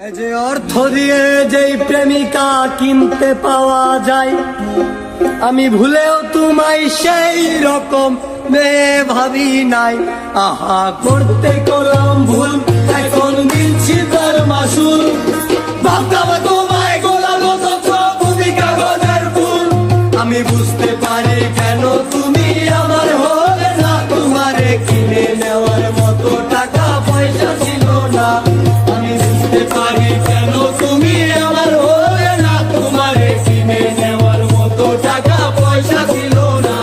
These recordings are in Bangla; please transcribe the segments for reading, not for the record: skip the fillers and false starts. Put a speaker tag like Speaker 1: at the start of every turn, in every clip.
Speaker 1: এই যে অর্থ দিয়ে যেই প্রেমিকা কিনতে পাওয়া যায়, আমি ভুলেও তোমায় সেই রকম মেয়ে ভাবি নাই। আহা করতে করলাম ভুল, এখন দিচ্ছি তার মাসুল। ভাবতাম তোমায় গোলাম তুমি কাগজের ফুল। আমি বুঝতে পারি কেন তুমি আমার হলে না, তোমারে কিনে নেওয়ার মতো টাকা পয়সা ছিল না। আমি বুঝতে পারি কেন তুমি আমার হলে না, তোমারে কিনে নেওয়ার মতো টাকা পয়সা ছিল না।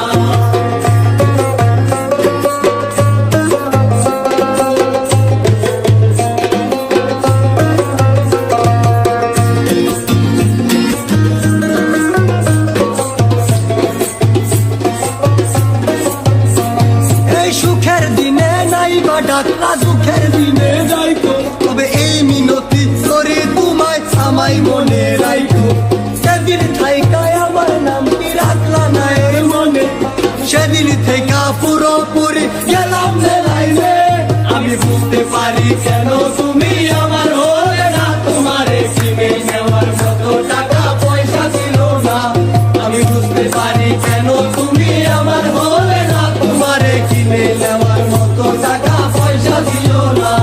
Speaker 1: সুখের দিনে নাই বা ডাকলা, সুখের দিনে যাইতো, তবে এই মিনতি করি তোমায় আমায় মনে রাইতো। সেদিন থাইকায় আমার নাম কি রাখলা না এর মনে, সেদিন থেকে পুরোপুরি গেলাম লাইনে। আমি বুঝতে পারি কেন তুমি আমার হলে না, তোমারে কিনে নেওয়ার মতো টাকা পয়সা ছিল না। আমি বুঝতে পারি কেন তুমি আমার হলে না, তোমারে কিনে নেওয়ার মতো টাকা পয়সা ছিল না।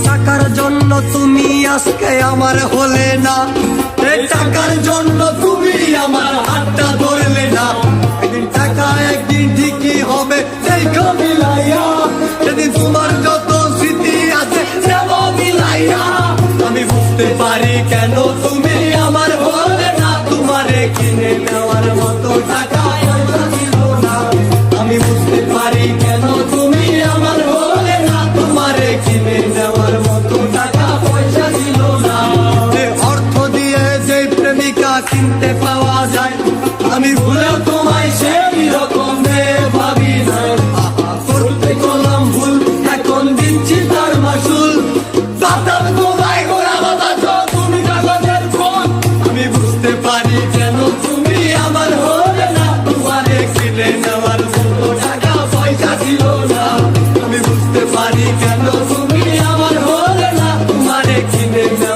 Speaker 1: টাকার জন্য তুমি আজকে আমার হলে না, টাকার জন্য তুমি আমার হাতটা ধরলে না। একদিন টাকা একদিন ঠিকই হবে সেই মিলাইয়া, সেদিন তোমার যত স্মৃতি আছে সব মিলাইয়া। আমি বুঝতে পারি কেন তুমি আমার হলে না, তোমারে কিনে নেওয়ার মতো টাকা পয়সা ছিল না। আমি বুঝতে পারি কেন তুমি আমার হলে না, তোমারে কিনে নেওয়ার মতো টাকা পয়সা ছিল না। অর্থ দিয়ে যে প্রেমিকা কিনতে পাওয়া যায়, আমি ভুলেও তোমায় সেই রকম ভাবি নাই। করতে করলাম ভুল, এখন দিচ্ছি তার মাসুল। ভাবতাম তোমায় গোড়া বাতাস, তুমি কাগজের ফুল। আমি বুঝতে পারি কেন তুমি আমার হলে না, তোমারে কিনে নেওয়ার মতো টাকা পয়সা ছিল না। আমি বুঝতে পারি কেন তুমি আমার হলে না, তোমারে কিনে নেওয়ার